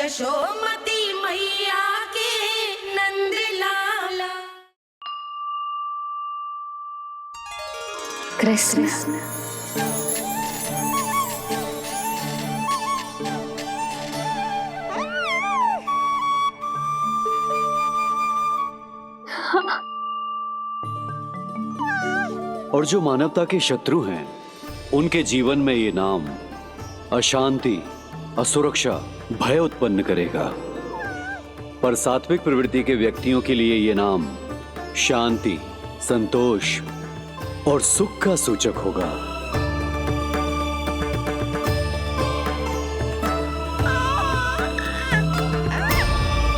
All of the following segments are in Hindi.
यशोमती मैया के नंद लाला। कृष्ण और जो मानवता के शत्रु हैं, उनके जीवन में ये नाम अशांति, असुरक्षा, भय उत्पन्न करेगा। पर सात्विक प्रवृत्ति के व्यक्तियों के लिए ये नाम शांति, संतोष और सुख का सूचक होगा।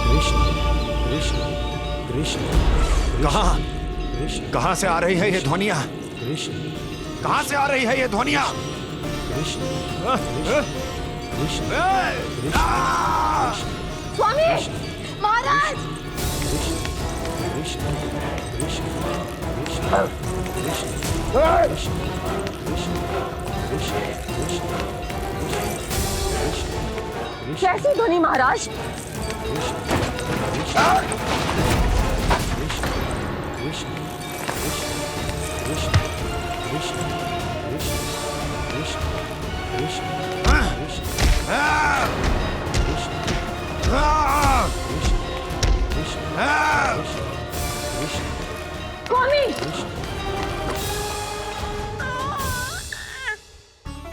कृष्ण कृष्ण कृष्ण, कहां से आ रही है ये ध्वनियां? कृष्ण, कहां से आ रही है ये ध्वनियां? कृष्ण कृष्ण, स्वामी महाराज, कृष्ण कृष्ण कैसी ध्वनि महाराज? स्वामी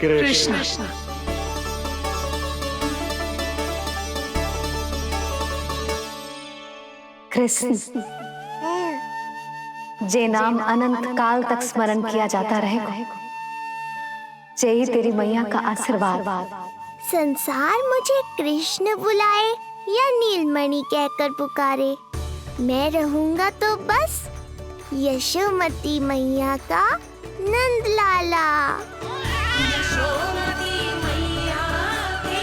कृष्ण कृष्ण, जे नाम अनंत काल तक स्मरण किया जाता रहेगा, जे ही तेरी मैया का आशीर्वाद। संसार मुझे कृष्ण बुलाए या नीलमणि कहकर पुकारे, मैं रहूंगा तो बस यशोमती मैया का नंद लाला। यशोमती मैया के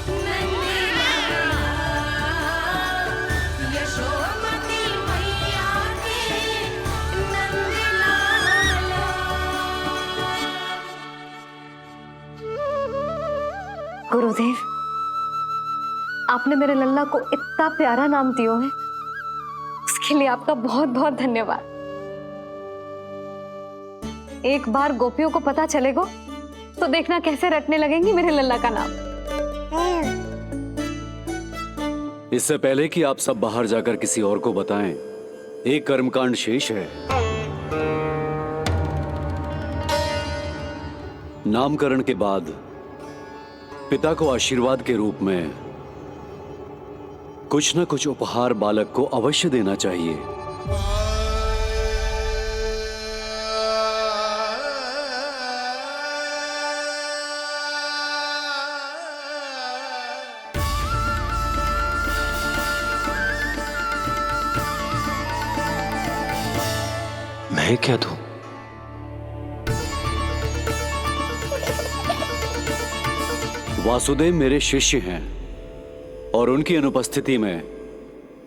नंद लाला, यशोमती मैया के नंद लाला। गुरुदेव, आपने मेरे लल्ला को इतना प्यारा नाम दिया है, उसके लिए आपका बहुत बहुत धन्यवाद। एक बार गोपियों को पता चलेगा तो देखना कैसे रटने लगेंगी मेरे लल्ला का नाम। इससे पहले कि आप सब बाहर जाकर किसी और को बताएं, एक कर्मकांड शेष है। नामकरण के बाद पिता को आशीर्वाद के रूप में कुछ न कुछ उपहार बालक को अवश्य देना चाहिए। मैं क्या दूं? वासुदेव मेरे शिष्य हैं और उनकी अनुपस्थिति में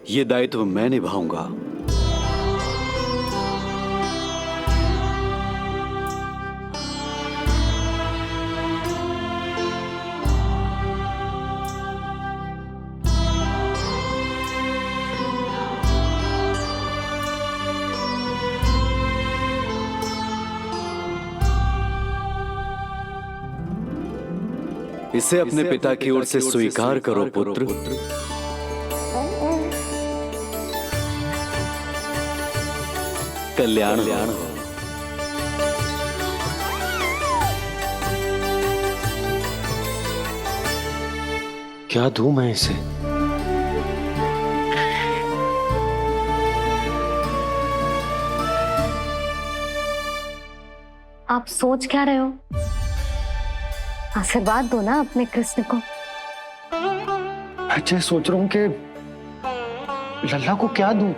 यह दायित्व मैं निभाऊंगा। इसे अपने पिता की ओर से स्वीकार करो पुत्र। कल्याण हो। क्या दूं मैं इसे? आप सोच क्या रहे हो? आशीर्वाद दो ना अपने कृष्ण को। अच्छा, सोच रहा हूं कि लल्ला को क्या दूं।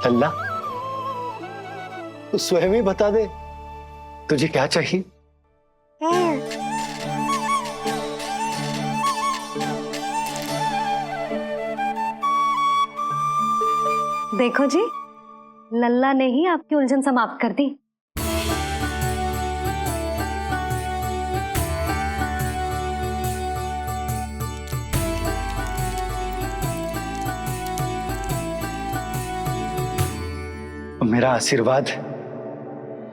लल्ला, तू स्वयं ही बता दे तुझे क्या चाहिए। देखो जी, लल्ला ने ही आपकी उलझन समाप्त कर दी। मेरा आशीर्वाद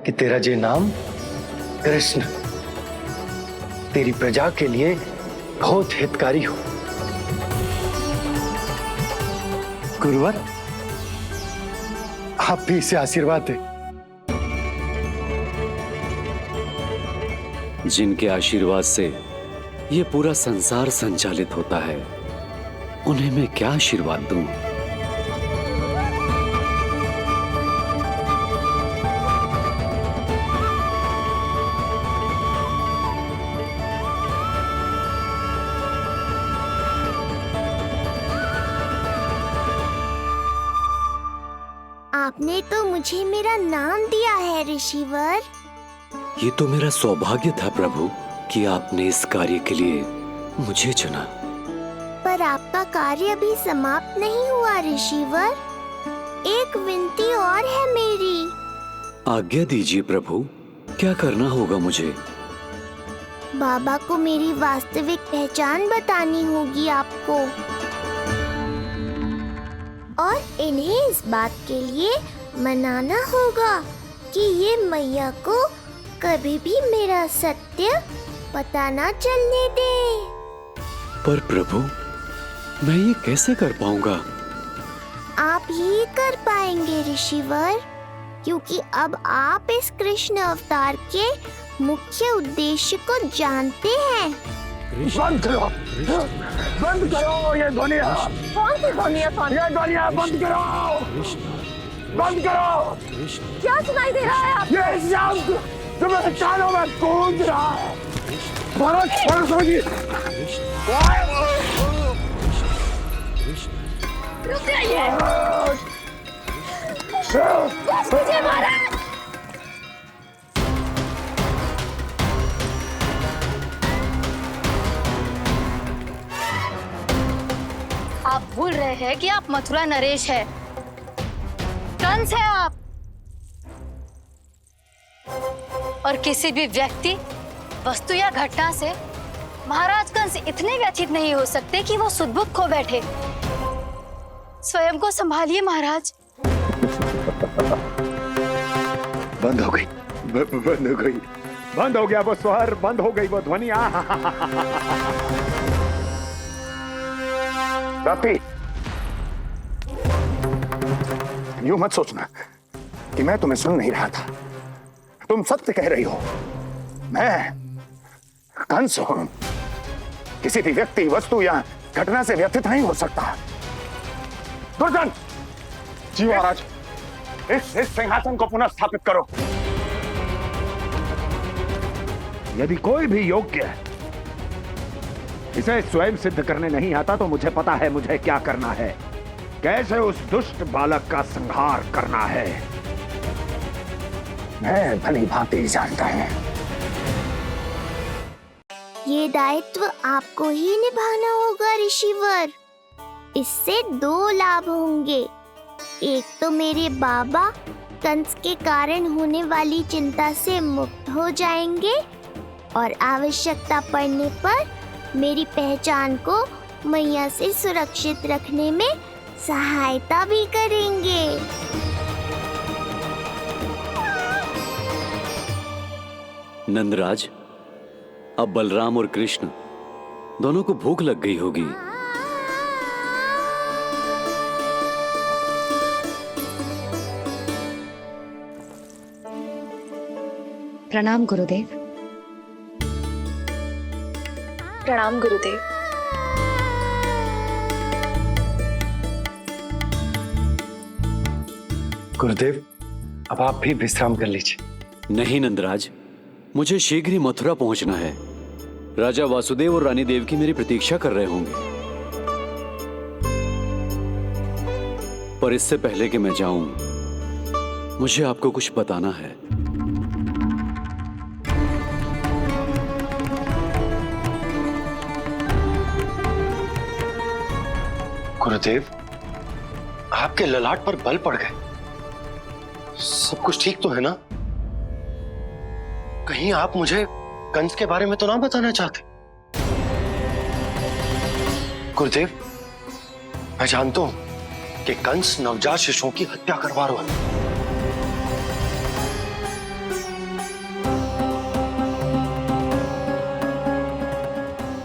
कि तेरा ये नाम कृष्ण तेरी प्रजा के लिए बहुत हितकारी हो। गुरुवर, आप भी इसे आशीर्वाद दें। जिनके आशीर्वाद से ये पूरा संसार संचालित होता है, उन्हें मैं क्या आशीर्वाद दूं? आपने तो मुझे मेरा नाम दिया है ऋषिवर। ये तो मेरा सौभाग्य था प्रभु कि आपने इस कार्य के लिए मुझे चुना। पर आपका कार्य अभी समाप्त नहीं हुआ ऋषिवर। एक विनती और है मेरी। आज्ञा दीजिए प्रभु, क्या करना होगा मुझे? बाबा को मेरी वास्तविक पहचान बतानी होगी आपको, और इन्हें इस बात के लिए मनाना होगा कि ये मैया को कभी भी मेरा सत्य पता ना चलने दे। पर प्रभु, मैं ये कैसे कर पाऊंगा? आप ही कर पाएंगे ऋषिवर, क्योंकि अब आप इस कृष्ण अवतार के मुख्य उद्देश्य को जानते हैं। बंद करो, बंद करो ये ध्वनिया। कौन सी ध्वनिया? ये ध्वनिया बंद करो, बंद करो। क्या सुनाई दे रहा है आप? ये शब्द जो मेरे कानों में गूंज रहा है। भरत सरस्वती, रुक जाइए। मुझे मारा। आप भूल रहे हैं कि आप मथुरा नरेश है, कंस है आप। और किसी भी व्यक्ति, वस्तु या घटना से महाराज कंस इतने व्यथित नहीं हो सकते कि वो सुदबुद खो बैठे। स्वयं को संभालिए महाराज। बंद हो गई, बंद हो गई, बंद हो गया वो स्वर, बंद हो गई वो ध्वनिया। रापी, यूं मत सोचना कि मैं तुम्हें सुन नहीं रहा था। तुम सत्य कह रही हो। मैं कंस हूं। किसी भी व्यक्ति, वस्तु या घटना से व्यथित नहीं हो सकता। दुर्जन, जी महाराज, इस सिंहासन को पुनः स्थापित करो। यदि कोई भी योग्य इसे स्वयं सिद्ध करने नहीं आता तो मुझे पता है मुझे क्या करना है, कैसे उस दुष्ट बालक का संहार करना है। मैं भली भांति जानता हूं। ये दायित्व आपको ही निभाना होगा ऋषिवर। इससे दो लाभ होंगे। एक तो मेरे बाबा कंस के कारण होने वाली चिंता से मुक्त हो जाएंगे, और आवश्यकता पड़ने पर मेरी पहचान को मैया से सुरक्षित रखने में सहायता भी करेंगे। नंदराज, अब बलराम और कृष्ण दोनों को भूख लग गई होगी। प्रणाम गुरुदेव। प्रणाम गुरुदेव। गुरुदेव, अब आप भी विश्राम कर लीजिए। नहीं नंदराज, मुझे शीघ्र ही मथुरा पहुंचना है। राजा वासुदेव और रानी देवकी मेरी प्रतीक्षा कर रहे होंगे। पर इससे पहले कि मैं जाऊं, मुझे आपको कुछ बताना है। गुरुदेव, आपके ललाट पर बल पड़ गए। सब कुछ ठीक तो है ना? कहीं आप मुझे कंस के बारे में तो ना बताना चाहते? गुरुदेव, मैं जानता हूं कि कंस नवजात शिशुओं की हत्या करवा रहा है।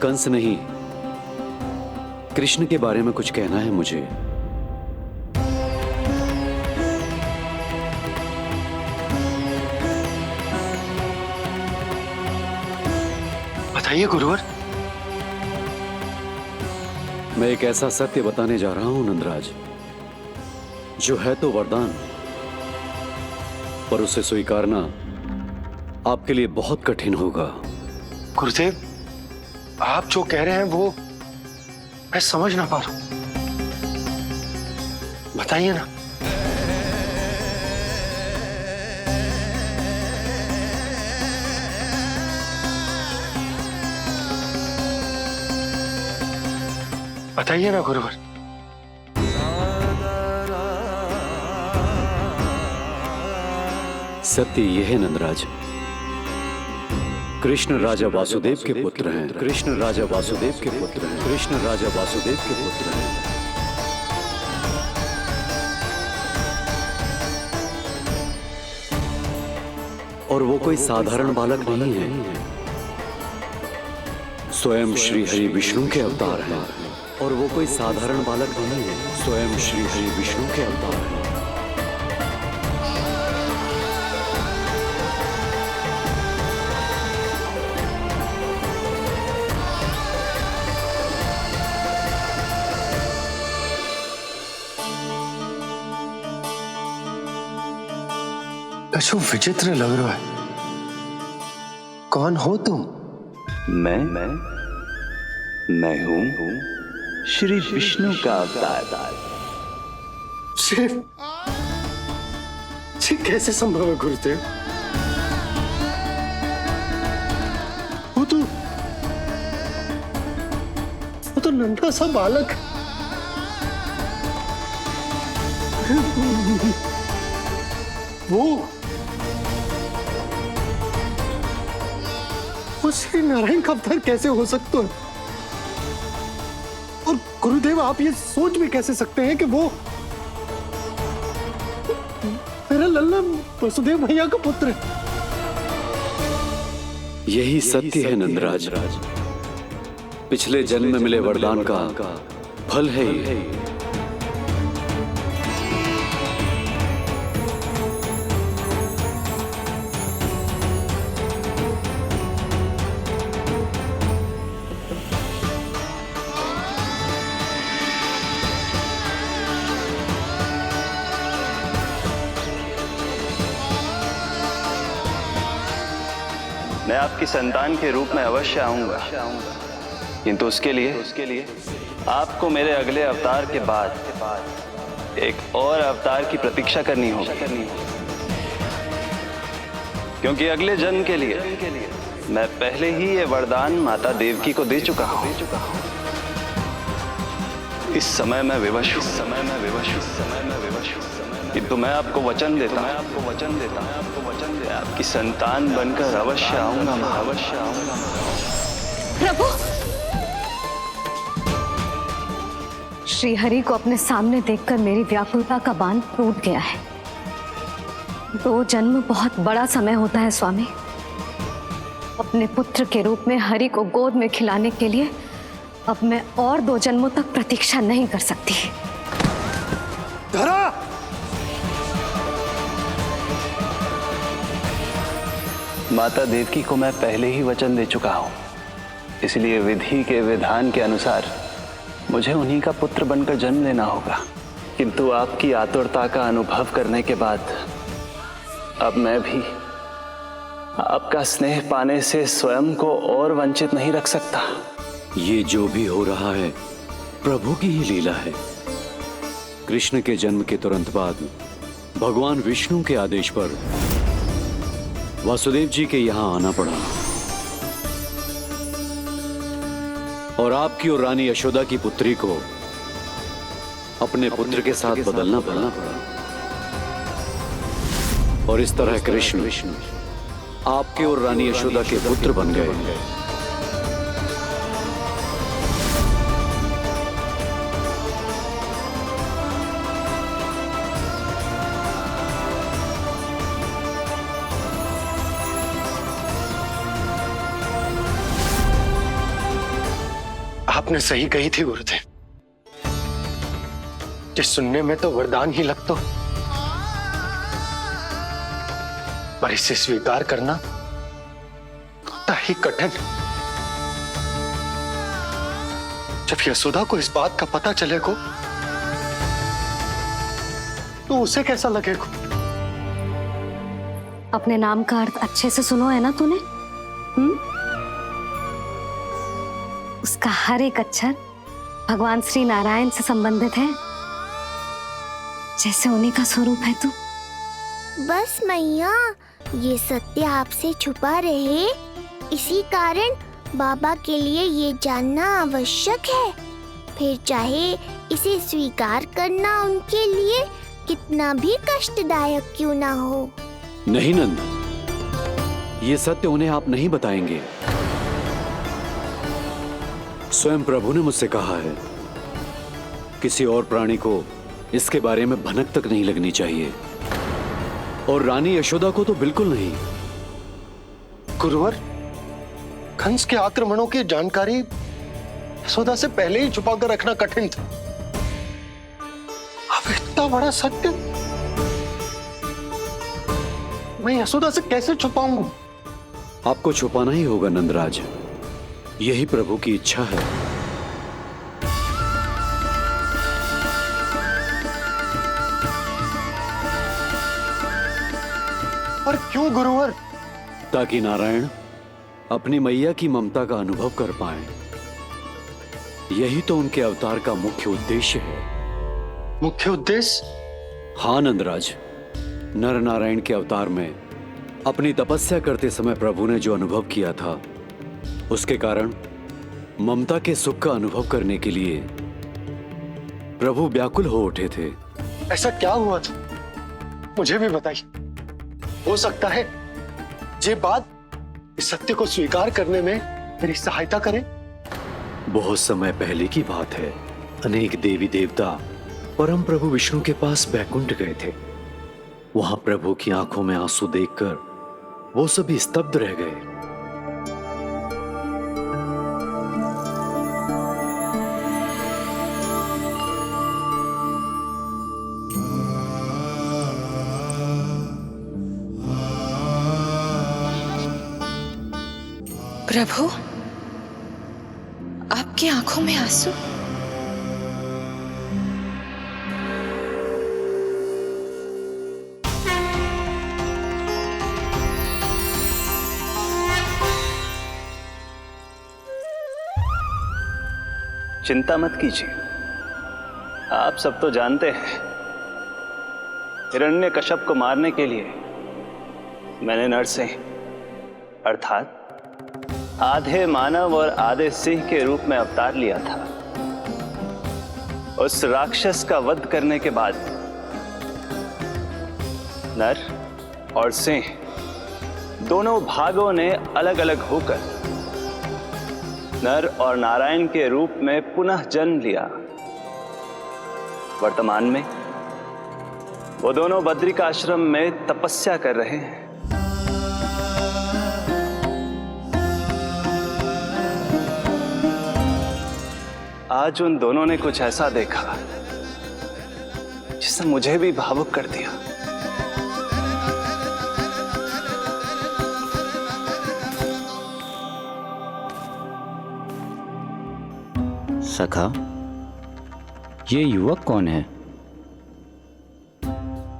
कंस नहीं, कृष्ण के बारे में कुछ कहना है मुझे। बताइए गुरुवर। मैं एक ऐसा सत्य बताने जा रहा हूं नंदराज, जो है तो वरदान, पर उसे स्वीकारना आपके लिए बहुत कठिन होगा। गुरुदेव, आप जो कह रहे हैं वो मैं समझ ना पा रहा हूं। बताइए ना। बताइए ना गुरुवर। सत्य यह है नंदराज, कृष्ण राजा वासुदेव के पुत्र हैं। कृष्ण राजा वासुदेव के पुत्र हैं। कृष्ण राजा वासुदेव के पुत्र हैं। और वो कोई साधारण बालक नहीं है, स्वयं श्री हरि विष्णु के अवतार हैं। और वो कोई साधारण बालक नहीं है, स्वयं श्री हरि विष्णु के अवतार हैं। कछु विचित्र लग रहा है। कौन हो तुम? मैं हूं श्री विष्णु का अवतार। ये कैसे संभव है गुरुदेव? वो तो नन्हा सा बालक। वो श्री नारायण का अवतार कैसे हो सकता है? और गुरुदेव, आप ये सोच भी कैसे सकते हैं कि वो मेरा लल्ला वसुदेव भैया का पुत्र है? यही सत्य है नंदराज, पिछले जन्म में मिले वरदान का फल है ये। मैं आपकी संतान के रूप में अवश्य आऊंगा, किंतु उसके लिए आपको मेरे अगले अवतार के बाद एक और अवतार की प्रतीक्षा करनी होगी, क्योंकि अगले जन्म के लिए मैं पहले ही ये वरदान माता देवकी को दे चुका हूं। इस समय मैं विवश हूं, किंतु मैं आपको वचन देता हूं, आपकी संतान बनकर अवश्य आऊंगा। प्रभु, श्री हरि को अपने सामने देखकर मेरी व्याकुलता का बांध टूट गया है। 2 जन्म बहुत बड़ा समय होता है स्वामी। अपने पुत्र के रूप में हरि को गोद में खिलाने के लिए अब मैं और 2 जन्मों तक प्रतीक्षा नहीं कर सकती। धरा! माता देवकी को मैं पहले ही वचन दे चुका हूं, इसलिए विधि के विधान के अनुसार मुझे उन्हीं का पुत्र बनकर जन्म लेना होगा। किंतु आपकी आतुरता का अनुभव करने के बाद अब मैं भी आपका स्नेह पाने से स्वयं को और वंचित नहीं रख सकता। ये जो भी हो रहा है प्रभु की ही लीला है। कृष्ण के जन्म के तुरंत बाद भगवान विष्णु के आदेश पर वासुदेव जी के यहां आना पड़ा और आपकी और रानी यशोदा की पुत्री को अपने पुत्र के साथ बदलना पड़ा और इस तरह कृष्ण आपके और रानी यशोदा के पुत्र बन गए। आपने सही कही थी गुरुदेव। जिस सुनने में तो वरदान ही लगता, पर इसे स्वीकार करना उतना ही कठिन। जब यशोदा को इस बात का पता चलेगा तो उसे कैसा लगेगा? अपने नाम का अर्थ अच्छे से सुनो है ना तूने? उसका हर एक अक्षर भगवान श्री नारायण से संबंधित है, जैसे उन्हीं का स्वरूप है तू। बस मैया, ये सत्य आपसे छुपा रहे, इसी कारण बाबा के लिए ये जानना आवश्यक है। फिर चाहे इसे स्वीकार करना उनके लिए कितना भी कष्टदायक क्यों ना हो। नहीं नंद, ये सत्य उन्हें आप नहीं बताएंगे। स्वयं प्रभु ने मुझसे कहा है, किसी और प्राणी को इसके बारे में भनक तक नहीं लगनी चाहिए, और रानी यशोदा को तो बिल्कुल नहीं। गुरुवर, कंस के आक्रमणों की जानकारी यशोदा से पहले ही छुपा कर रखना कठिन था। अब इतना बड़ा सत्य मैं यशोदा से कैसे छुपाऊंगा? आपको छुपाना ही होगा नंदराज, यही प्रभु की इच्छा है। पर क्यों गुरुवर? ताकि नारायण अपनी मैया की ममता का अनुभव कर पाए। यही तो उनके अवतार का मुख्य उद्देश्य है। मुख्य उद्देश्य? हाँ नंदराज, नर नारायण के अवतार में अपनी तपस्या करते समय प्रभु ने जो अनुभव किया था, उसके कारण ममता के सुख का अनुभव करने के लिए प्रभु व्याकुल हो उठे थे। ऐसा क्या हुआ था? मुझे भी बताइए। हो सकता है ये बात इस सत्य को स्वीकार करने में मेरी सहायता करे। बहुत समय पहले की बात है। अनेक देवी देवता परम प्रभु विष्णु के पास बैकुंठ गए थे। वहां प्रभु की आंखों में आंसू देखकर वो सभी स्तब्ध रह गए। प्रभु, आपकी आंखों में आंसू? चिंता मत कीजिए, आप सब तो जानते हैं, हिरण्यकश्यप को मारने के लिए मैंने नरसिंह अर्थात आधे मानव और आधे सिंह के रूप में अवतार लिया था। उस राक्षस का वध करने के बाद नर और सिंह दोनों भागों ने अलग अलग होकर नर और नारायण के रूप में पुनः जन्म लिया। वर्तमान में वो दोनों बद्रिकाश्रम में तपस्या कर रहे हैं। आज उन दोनों ने कुछ ऐसा देखा जिसने मुझे भी भावुक कर दिया। सखा, ये युवक कौन है?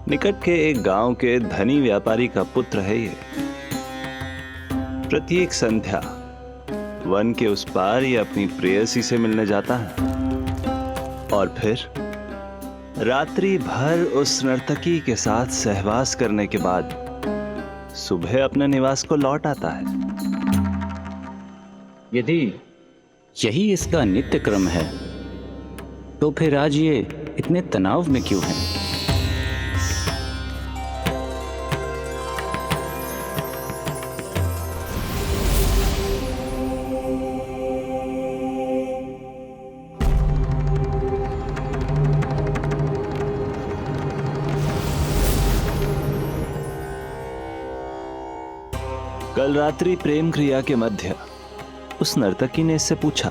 निकट के एक गांव के धनी व्यापारी का पुत्र है ये। प्रत्येक संध्या वन के उस पार ये अपनी प्रेयसी से मिलने जाता है और फिर रात्रि भर उस नर्तकी के साथ सहवास करने के बाद सुबह अपने निवास को लौट आता है। यदि यही इसका नित्य क्रम है तो फिर आज ये इतने तनाव में क्यों हैं? कल रात्रि प्रेम क्रिया के मध्य उस नर्तकी ने इससे पूछा,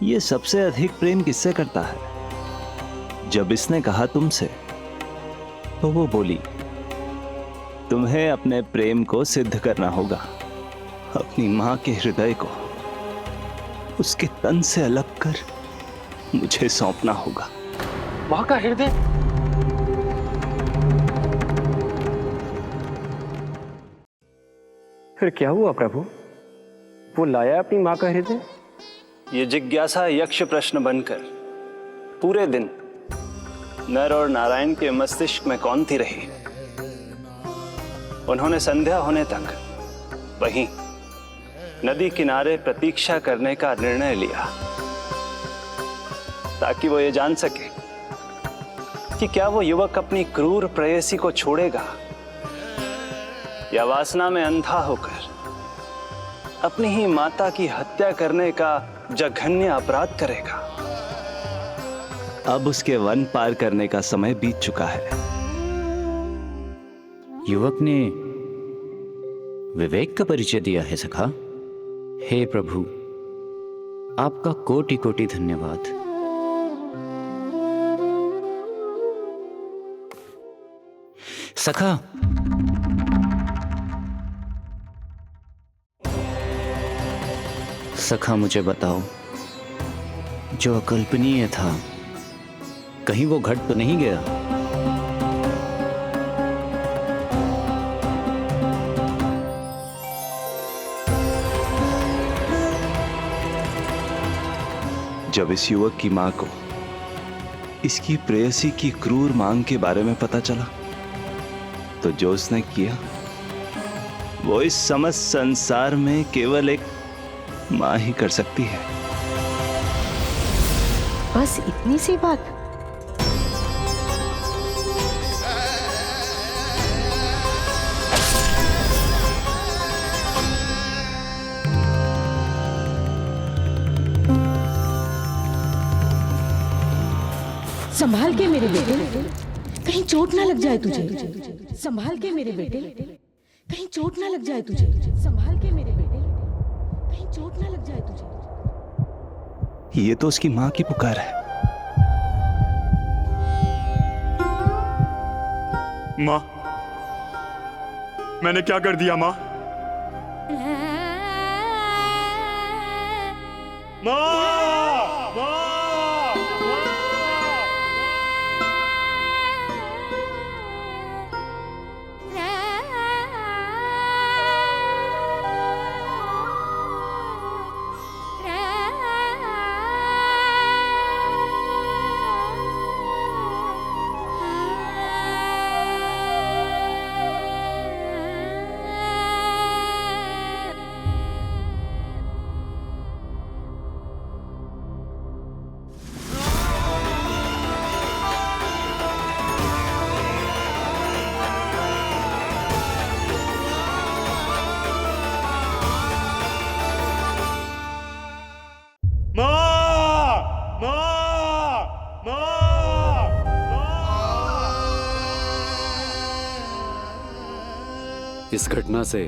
ये सबसे अधिक प्रेम किससे करता है? जब इसने कहा तुमसे, तो वो बोली, तुम्हें अपने प्रेम को सिद्ध करना होगा। अपनी मां के हृदय को उसके तन से अलग कर मुझे सौंपना होगा। मां का हृदय? फिर क्या हुआ प्रभु? वो लाया अपनी मां का हृदय? ये जिज्ञासा यक्ष प्रश्न बनकर पूरे दिन नर और नारायण के मस्तिष्क में कौंधती रही। उन्होंने संध्या होने तक वहीं नदी किनारे प्रतीक्षा करने का निर्णय लिया, ताकि वो ये जान सके कि क्या वो युवक अपनी क्रूर प्रेयसी को छोड़ेगा या वासना में अंधा होकर अपनी ही माता की हत्या करने का जघन्य अपराध करेगा। अब उसके वन पार करने का समय बीत चुका है। युवक ने विवेक का परिचय दिया है सखा। हे प्रभु, आपका कोटि कोटि धन्यवाद। सखा, सखा मुझे बताओ, जो अकल्पनीय था कहीं वो घट तो नहीं गया? जब इस युवक की मां को इसकी प्रेयसी की क्रूर मांग के बारे में पता चला, तो जो उसने किया वो इस समस्त संसार में केवल एक मां ही कर सकती है। बस इतनी सी बात? संभाल के मेरे बेटे, कहीं चोट ना लग जाए तुझे। संभाल के मेरे बेटे, कहीं चोट ना लग जाए तुझे। संभाल के मेरे बेटे, कहीं चोट ना लग जाए तुझे। ये तो उसकी मां की पुकार है। मां, मैंने क्या कर दिया मां? मां! इस घटना से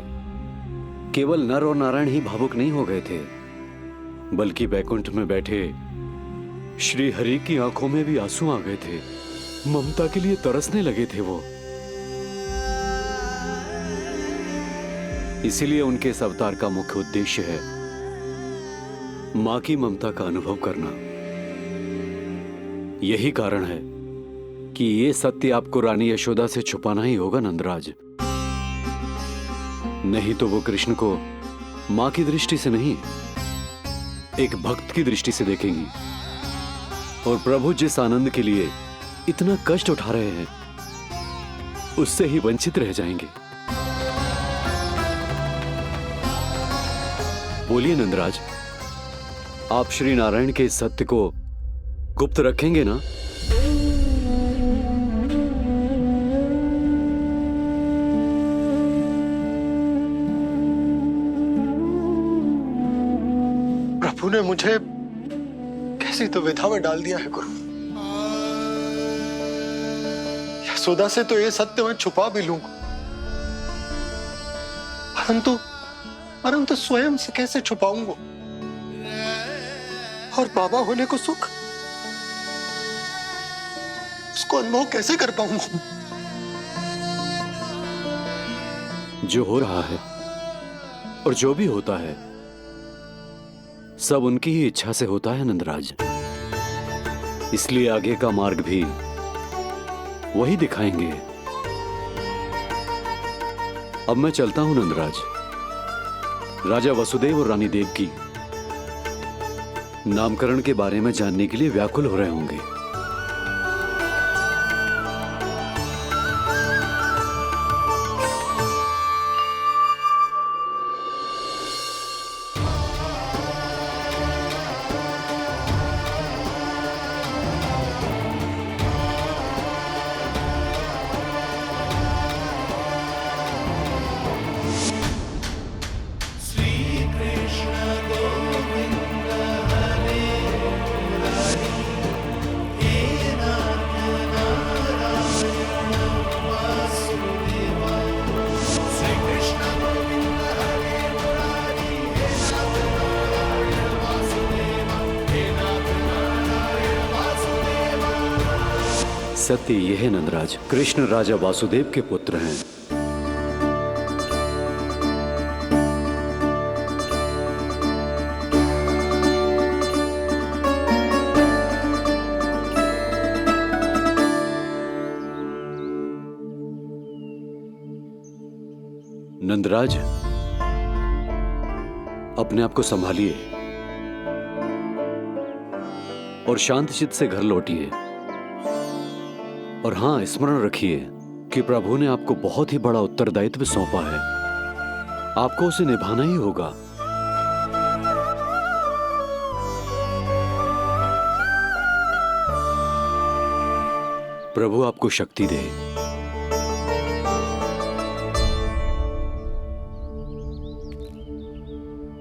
केवल नर और नारायण ही भावुक नहीं हो गए थे, बल्कि बैकुंठ में बैठे श्री हरि की आंखों में भी आंसू आ गए थे। ममता के लिए तरसने लगे थे वो। इसीलिए उनके इस अवतार का मुख्य उद्देश्य है मां की ममता का अनुभव करना। यही कारण है कि ये सत्य आपको रानी यशोदा से छुपाना ही होगा नंदराज। नहीं तो वो कृष्ण को मां की दृष्टि से नहीं, एक भक्त की दृष्टि से देखेंगी, और प्रभु जिस आनंद के लिए इतना कष्ट उठा रहे हैं उससे ही वंचित रह जाएंगे। बोलिए नंदराज, आप श्री नारायण के इस सत्य को गुप्त रखेंगे ना? तूने मुझे कैसी दुविधा में डाल दिया है गुरु। यशोदा से तो ये सत्य मैं छुपा भी लूंगा, परंतु स्वयं से कैसे छुपाऊंगा? और बाबा होने को सुख, उसको अनुभव कैसे कर पाऊंगा? जो हो रहा है और जो भी होता है सब उनकी ही इच्छा से होता है नंदराज। इसलिए आगे का मार्ग भी वही दिखाएंगे। अब मैं चलता हूं नंदराज। राजा वसुदेव और रानी देवकी नामकरण के बारे में जानने के लिए व्याकुल हो रहे होंगे। सत्य यह है नंदराज, कृष्ण राजा वासुदेव के पुत्र हैं। नंदराज, अपने आप को संभालिए और शांत चित्त से घर लौटिए। और हां, स्मरण रखिए कि प्रभु ने आपको बहुत ही बड़ा उत्तरदायित्व सौंपा है, आपको उसे निभाना ही होगा। प्रभु आपको शक्ति दे।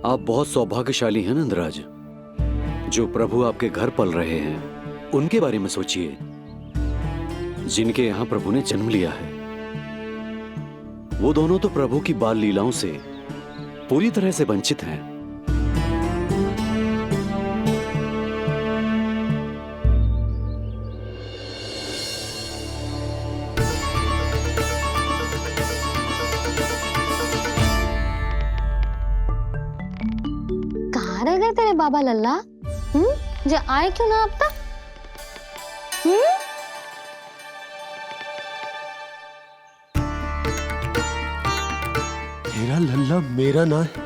आप बहुत सौभाग्यशाली हैं नंदराज। जो प्रभु आपके घर पल रहे हैं उनके बारे में सोचिए, जिनके यहां प्रभु ने जन्म लिया है। वो दोनों तो प्रभु की बाल लीलाओं से पूरी तरह से वंचित हैं। कहाँ रह गए तेरे बाबा लल्ला? जो आए क्यों ना अब तक? मेरा लल्ला मेरा ना है,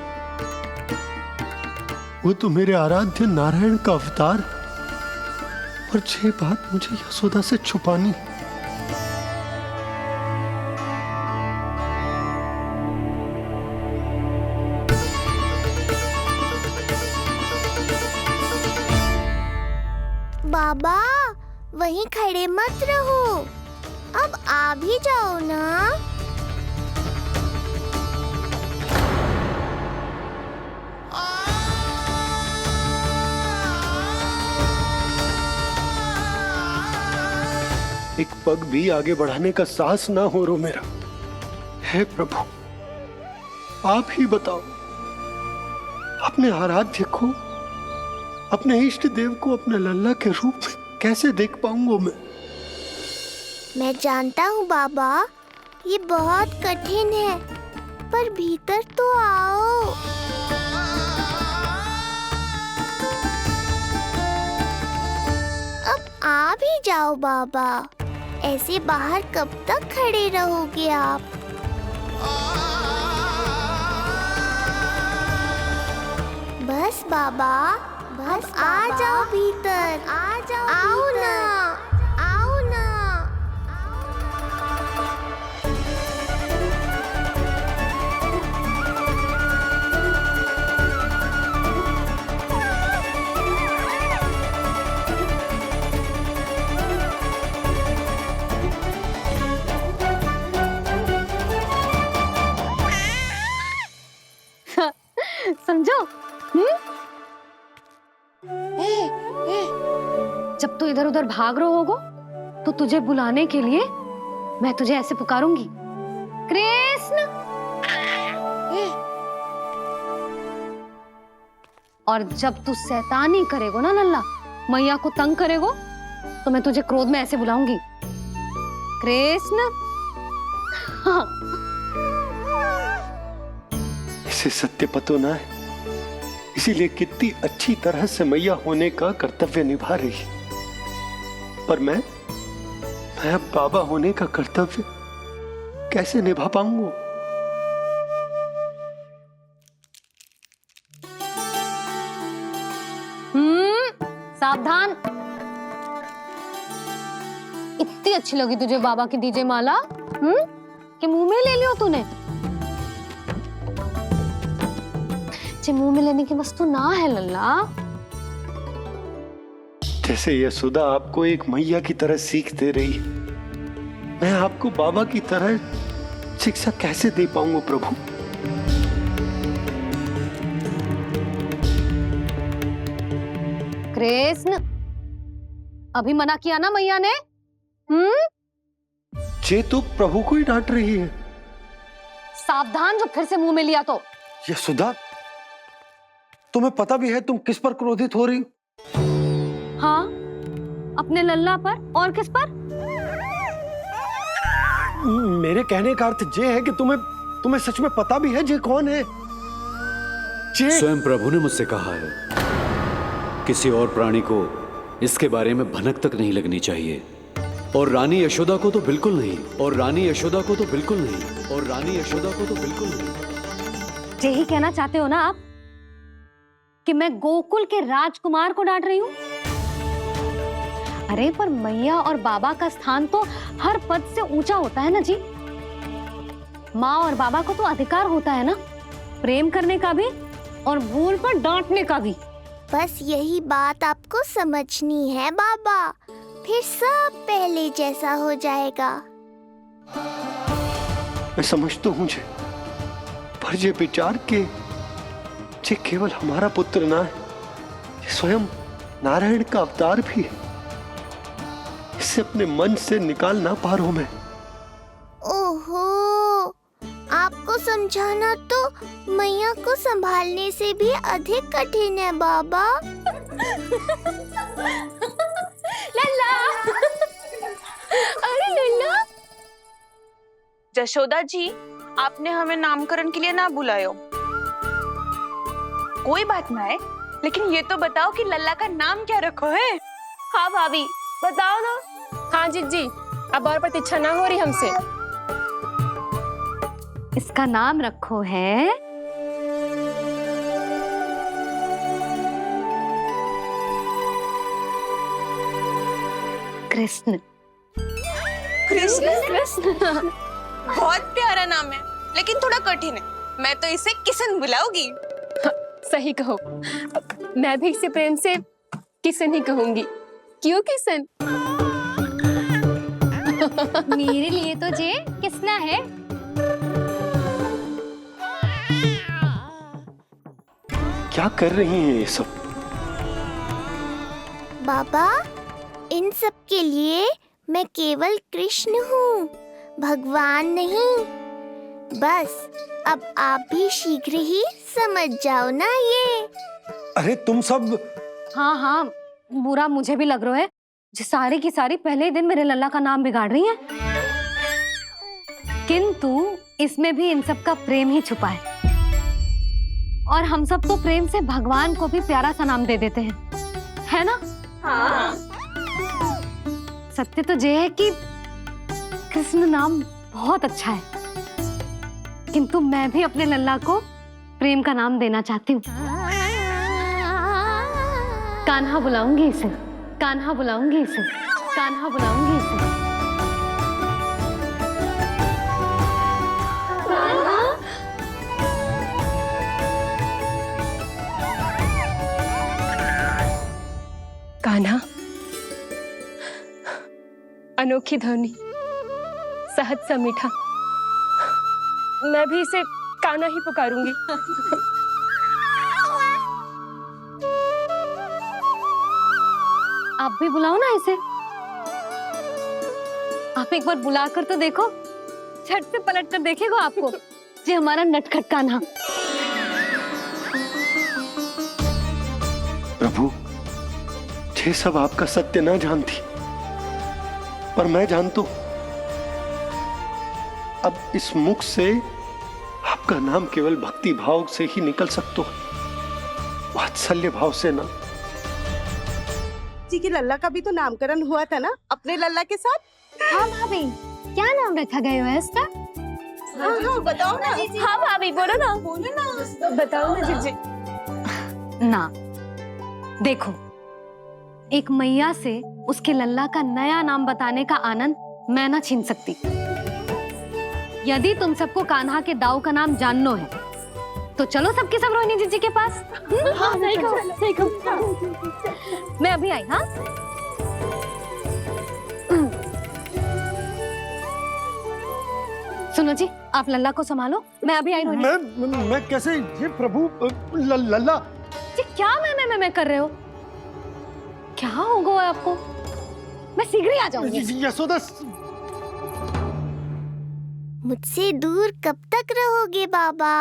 वो तो मेरे आराध्य नारायण का अवतार, और ये बात मुझे यशोदा से छुपानी। बाबा वहीं खड़े मत रहो, अब आ भी जाओ ना। एक पग भी आगे बढ़ाने का साहस ना हो रो मेरा। हे प्रभु, आप ही बताओ, अपने आराध्य को, अपने इष्ट देव को अपने लल्ला के रूप में कैसे देख पाऊंगा मैं जानता हूँ बाबा, ये बहुत कठिन है, पर भीतर तो आओ। अब आ भी जाओ बाबा, ऐसे बाहर कब तक खड़े रहोगे आप? बस बाबा, बस आ जाओ भीतर, आ जाओ, आओ ना, आओ ना। समझो? तू इधर उधर भाग रहा होगो तो तुझे बुलाने के लिए मैं तुझे ऐसे पुकारूंगी, कृष्ण। और जब तू शैतानी करेगो ना लल्ला, मैया को तंग करेगो, तो मैं तुझे क्रोध में ऐसे बुलाऊंगी, कृष्ण। हाँ। इसे सत्य पतो ना है, इसीलिए कितनी अच्छी तरह से मैया होने का कर्तव्य निभा रही है। पर मैं अब बाबा होने का कर्तव्य कैसे निभा पाऊंगा? सावधान। इतनी अच्छी लगी तुझे बाबा की दीजे माला, कि मुंह में ले लियो तूने? मुंह में लेने की वस्तु ना है लल्ला। जैसे यशोदा आपको एक मैया की तरह सीख दे रही है, मैं आपको बाबा की तरह शिक्षा कैसे दे पाऊंगा प्रभु? कृष्ण, अभी मना किया ना मैया ने? जे तो प्रभु को ही डांट रही है। सावधान, जो फिर से मुंह में लिया तो। यशोदा, तुम्हें पता भी है तुम किस पर क्रोधित हो रही? हाँ, अपने लल्ला पर। और किस पर? मेरे कहने का अर्थ ये है कि तुम्हें सच में पता भी है जे कौन है? स्वयं प्रभु ने मुझसे कहा है, किसी और प्राणी को इसके बारे में भनक तक नहीं लगनी चाहिए। और रानी यशोदा को तो बिल्कुल नहीं, और रानी यशोदा को तो बिल्कुल नहीं, और रानी यशोदा को तो बिल्कुल नहीं। यही कहना चाहते हो ना आप कि मैं गोकुल के राजकुमार को डांट रही हूँ? अरे पर मैया और बाबा का स्थान तो हर पद से ऊंचा होता है ना जी। माँ और बाबा को तो अधिकार होता है ना प्रेम करने का भी और भूल पर डांटने का भी। बस यही बात आपको समझनी है बाबा, फिर सब पहले जैसा हो जाएगा। मैं समझ तो हूँ जे, पर ये विचार के जे केवल हमारा पुत्र ना है, ये स्वयं नारायण का अवतार भी है, इसे अपने मन से निकाल ना पा रहा हूं मैं। ओहो, आपको समझाना तो मैया को संभालने से भी अधिक कठिन है बाबा। लल्ला, अरे लल्ला। जशोदा जी, आपने हमें नामकरण के लिए ना बुलायो। कोई बात ना है, लेकिन ये तो बताओ कि लल्ला का नाम क्या रखो है? हाँ भाभी, बताओ ना। हाँ जीजी, अब और प्रतीक्षा ना हो रही हमसे। इसका नाम रखो है कृष्ण। कृष्ण? बहुत प्यारा नाम है, लेकिन थोड़ा कठिन है। मैं तो इसे किशन बुलाऊंगी। सही कहो, मैं भी इसे प्रेम से किशन ही कहूंगी। क्यों किशन? मेरे लिए तो जे किसना है। क्या कर रही हैं ये सब? बाबा, इन सब के लिए मैं केवल कृष्ण हूँ, भगवान नहीं। बस अब आप भी शीघ्र ही समझ जाओ ना ये। अरे तुम सब। हाँ हाँ, बुरा मुझे भी लग रहा है, जो सारी की सारी पहले ही दिन मेरे लल्ला का नाम बिगाड़ रही हैं। किंतु इसमें भी इन सब का प्रेम ही छुपा है, और हम सब तो प्रेम से भगवान को भी प्यारा सा नाम दे देते हैं, है ना? हाँ। सत्य तो ये है कि कृष्ण नाम बहुत अच्छा है, किंतु मैं भी अपने लल्ला को प्रेम का नाम देना चाहती हूँ। कान्हा बुलाऊंगी इसे, कान्हा बुलाऊंगी इसे, कान्हा बुलाऊंगी इसे। कान्हा, अनोखी ध्वनि, सहज सा मीठा, मैं भी इसे कान्हा ही पुकारूंगी। आप भी बुलाओ ना इसे। आप एक बार बुलाकर तो देखो, झट से पलट कर देखेगा आपको जी हमारा नटखट कान्हा। प्रभु, ये सब आपका सत्य ना जानती, पर मैं जानता हूं अब इस मुख से आपका नाम केवल भक्ति भाव से ही निकल सकता है, वात्सल्य भाव से ना। जी की लल्ला का भी तो नामकरण हुआ था ना अपने लल्ला के साथ। हाँ भाभी, क्या नाम रखा गया है इसका? हाँ, बताओ ना। हाँ भाभी, बोलो ना। बताओ ना जीजी। ना देखो, एक मैया से उसके लल्ला का नया नाम बताने का आनंद मैं ना छीन सकती। यदि तुम सबको कान्हा के दाऊ का नाम जानना है तो चलो सबके सब रोहिणी जीजी के पास। हाँ, सही कहो। मैं अभी आई। हाँ, सुनो जी, आप लल्ला को संभालो, मैं अभी आई। रोहिणी, मैं कैसे? ये प्रभु लल्ला जी क्या मैं कर रहे हो? क्या हो गया आपको? मैं शीघ्र ही आ जाऊंगी। यशोदा, मुझसे दूर कब तक रहोगे बाबा?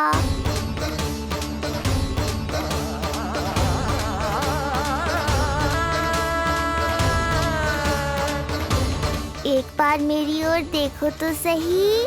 एक बार मेरी ओर देखो तो सही।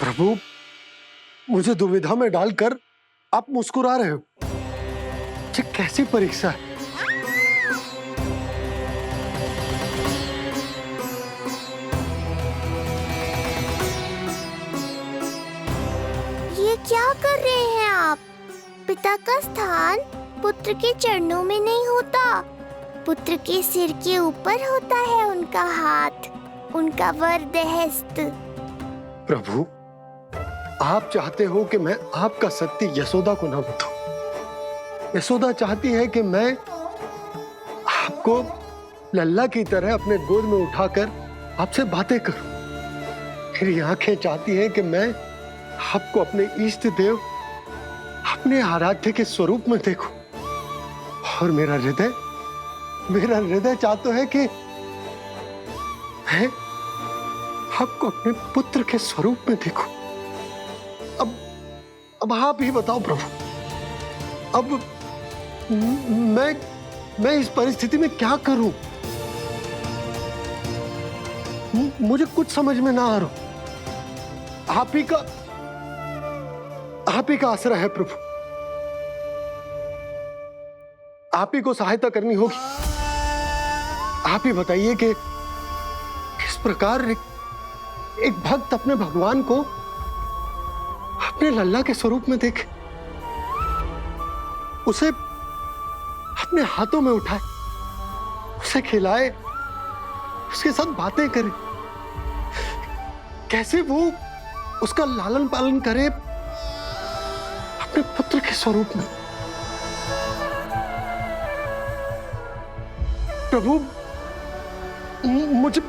प्रभु, मुझे दुविधा में डालकर आप मुस्कुरा रहे हो। ये कैसी परीक्षा है? ये क्या कर रहे हैं आप? पिता का स्थान पुत्र के चरणों में नहीं होता, पुत्र के सिर के ऊपर होता है उनका हाथ, उनका वरदहस्त। प्रभु, आप चाहते हो कि मैं आपका सत्य यशोदा को ना बताऊं। यशोदा चाहती है कि मैं आपको लल्ला की तरह अपने गोद में उठाकर आपसे बातें करूं। मेरी आंखें चाहती हैं कि मैं आपको अपने इष्ट देव, अपने आराध्य के स्वरूप में देखूं। और मेरा हृदय चाहता है कि मैं आपको अपने पुत्र के स्वरूप में देखूं। अब आप ही बताओ प्रभु, अब मैं इस परिस्थिति में क्या करूं? मुझे कुछ समझ में ना आ रहा। आप ही का आश्रय है प्रभु, आप ही को सहायता करनी होगी। आप ही बताइए कि किस प्रकार एक भक्त अपने भगवान को अपने लल्ला के स्वरूप में देखे, उसे अपने हाथों में उठाए, उसे खिलाए, उसके साथ बातें करे, कैसे वो उसका लालन पालन करे अपने पुत्र के स्वरूप में। प्रभु,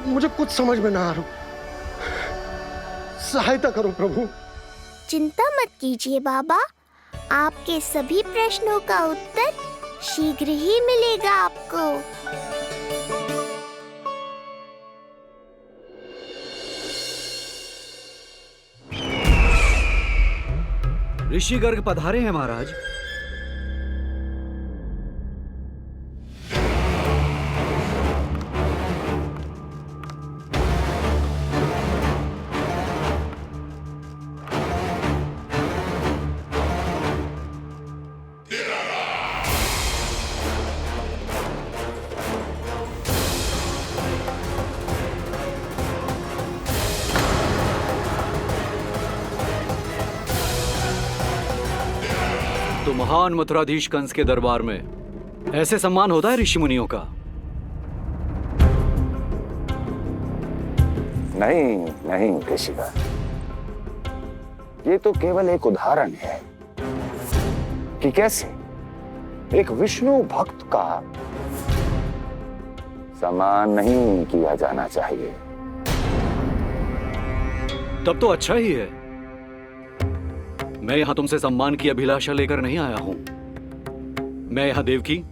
मुझे कुछ समझ में ना आ रहा। सहायता करो प्रभु। चिंता मत कीजिए बाबा, आपके सभी प्रश्नों का उत्तर शीघ्र ही मिलेगा आपको। ऋषि गर्ग पधारे हैं महाराज। तो महान मथुराधीश कंस के दरबार में ऐसे सम्मान होता है ऋषि मुनियों का? नहीं नहीं ऋषिवर, ये तो केवल एक उदाहरण है कि कैसे एक विष्णु भक्त का सम्मान नहीं किया जाना चाहिए। तब तो अच्छा ही है। मैं यहां तुमसे सम्मान की अभिलाषा लेकर नहीं आया हूं। मैं यहां देवकी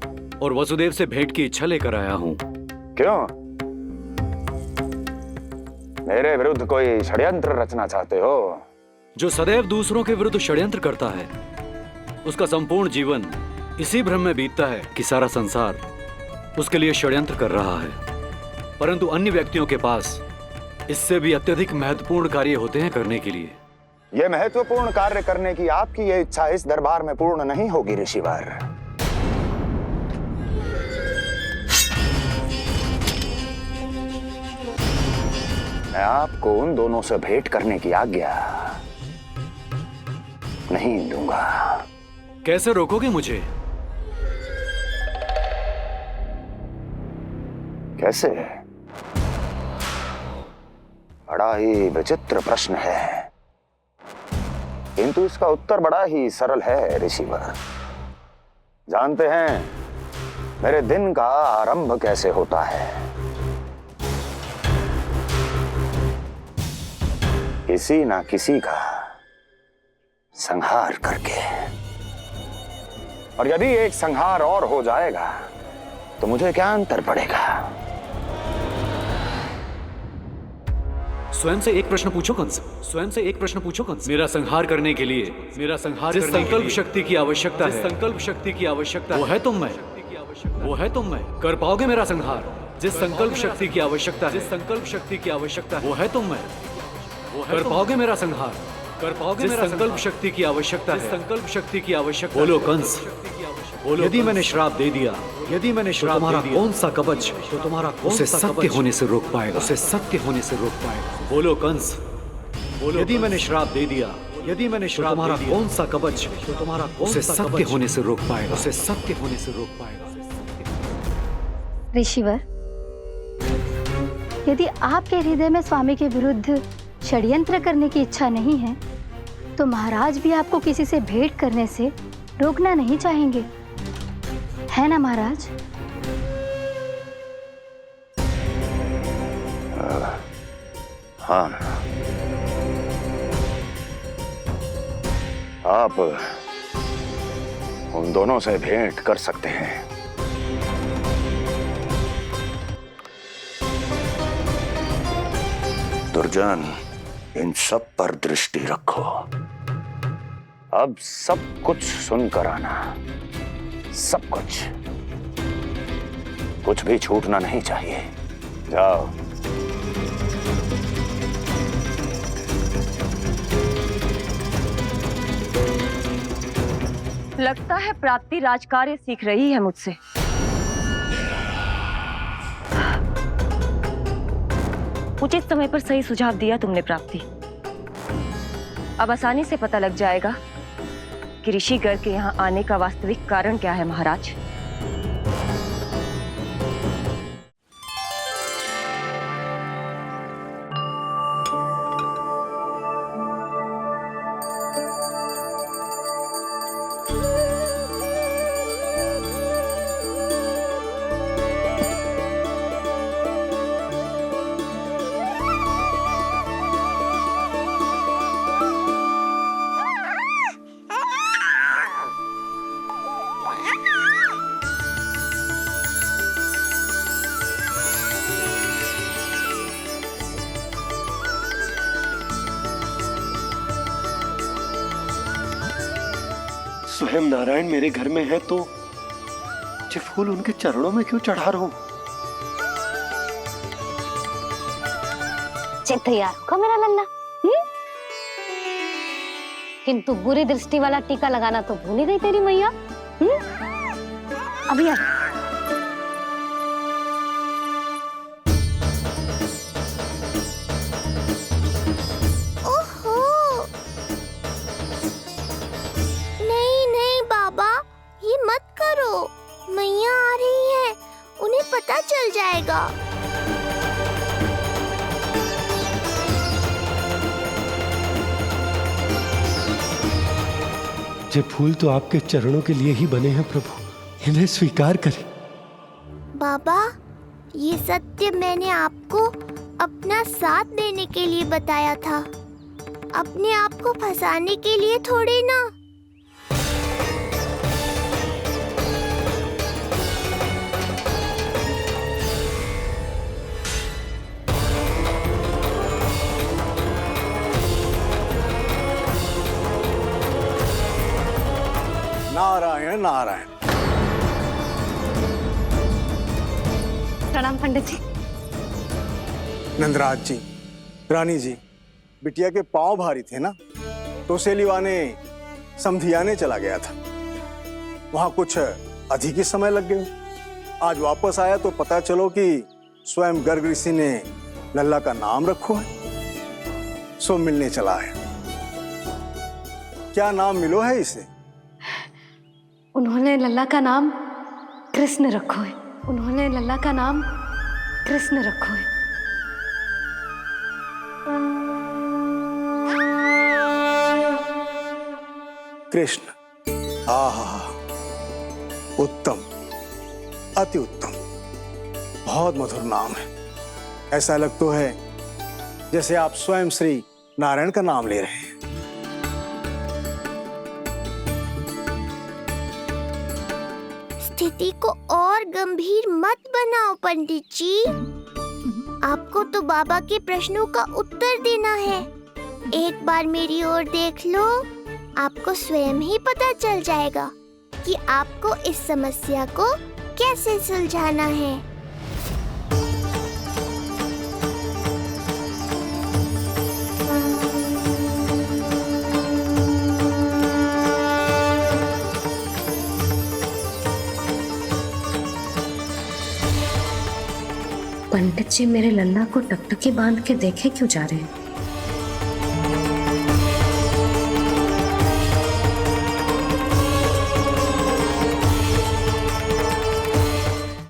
और वसुदेव से भेंट की इच्छा लेकर आया हूं। क्यों? मेरे विरुद्ध कोई षड्यंत्र रचना चाहते हो? जो सदैव दूसरों के विरुद्ध षड्यंत्र करता है, उसका संपूर्ण जीवन इसी भ्रम में बीतता है कि सारा संसार उसके लिए षड्यंत्र कर रहा है। परंतु अन्य व्यक्तियों के पास इससे भी अत्यधिक महत्वपूर्ण कार्य होते हैं करने के लिए। यह महत्वपूर्ण कार्य करने की आपकी यह इच्छा इस दरबार में पूर्ण नहीं होगी ऋषिवर। मैं आपको उन दोनों से भेंट करने की आज्ञा नहीं दूंगा। कैसे रोकोगे मुझे? कैसे? बड़ा ही विचित्र प्रश्न है, किंतु इसका उत्तर बड़ा ही सरल है ऋषिवर। जानते हैं मेरे दिन का आरंभ कैसे होता है? किसी ना किसी का संहार करके। और यदि एक संहार और हो जाएगा तो मुझे क्या अंतर पड़ेगा? स्वयं से एक प्रश्न पूछो कंस। स्वयं से एक प्रश्न पूछो कंस। मेरा संहार करने के लिए, मेरा संहार जिस संकल्प शक्ति की आवश्यकता है, संकल्प शक्ति की आवश्यकता वो है तुम मैं, वो है तुम मैं। कर पाओगे मेरा संहार? जिस संकल्प शक्ति की आवश्यकता है, जिस संकल्प शक्ति की आवश्यकता वो है तुम मैं। कर पाओगे मेरा संहार? कर पाओगे मेरा संकल्प शक्ति की आवश्यकता है, संकल्प शक्ति की आवश्यकता। बोलो कंस, बोलो। यदि मैंने श्राप दे दिया, यदि मैंने श्राप दे दिया, कौन सा कवच तो तुम्हारा उसे सत्य होने से रोक पाएगा? उसे सत्य होने से रोक पाएगा। बोलो कंस, बोलो। यदि मैंने श्राप दे दिया, यदि मैंने श्राप तुम्हारा कौन सा कवच तो तुम्हारा उसे सत्य होने से रोक पाएगा? उसे सत्य होने से रोक पाएगा। ऋषिवर, यदि आपके हृदय में स्वामी के विरुद्ध षड्यंत्र करने की इच्छा नहीं है, तो महाराज भी आपको किसी से भेंट करने से रोकना नहीं चाहेंगे, है ना महाराज? हाँ, आप उन दोनों से भेंट कर सकते हैं। दुर्जन, इन सब पर दृष्टि रखो। अब सब कुछ सुनकर आना, सब कुछ, कुछ भी छूटना नहीं चाहिए। जाओ। लगता है प्राप्ति राजकार्य सीख रही है मुझसे। उचित समय पर सही सुझाव दिया तुमने प्राप्ति। अब आसानी से पता लग जाएगा कि ऋषिगर के यहाँ आने का वास्तविक कारण क्या है महाराज। स्वयं नारायण मेरे घर में है तो ये फूल उनके चरणों में क्यों चढ़ा रहा हूं? तैयार होगा मेरा लल्ला। किंतु बुरी दृष्टि वाला टीका लगाना तो भूल ही गई तेरी मैया। अभी आ। ओहो, नहीं नहीं बाबा, ये मत करो। मैया आ रही है, उन्हें पता चल जाएगा। ये फूल तो आपके चरणों के लिए ही बने हैं प्रभु, इन्हें स्वीकार करें। बाबा, ये सत्य मैंने आपको अपना साथ देने के लिए बताया था, अपने आप को फंसाने के लिए थोड़ी ना। नारायण नारायण। प्रणाम पंडित जी। नंदराज जी, रानी जी, बिटिया के पांव भारी थे ना, तो सेलिवाने समधियाने चला गया था, वहां कुछ अधिक ही समय लग गया। आज वापस आया तो पता चलो कि स्वयं गर्ग ऋषि ने लल्ला का नाम रखो है, सो मिलने चला है। क्या नाम मिलो है इसे? उन्होंने लल्ला का नाम कृष्ण रखो है। उन्होंने लल्ला का नाम कृष्ण रखो है। कृष्ण, आहा, उत्तम, अति उत्तम, बहुत मधुर नाम है। ऐसा लग तो है जैसे आप स्वयं श्री नारायण का नाम ले रहे हैं। स्थिति को और गंभीर मत बनाओ पंडित जी। आपको तो बाबा के प्रश्नों का उत्तर देना है। एक बार मेरी ओर देख लो, आपको स्वयं ही पता चल जाएगा कि आपको इस समस्या को कैसे सुलझाना है। पंडित जी मेरे लल्ला को टकटकी बांध के देखे क्यों जा रहे हैं?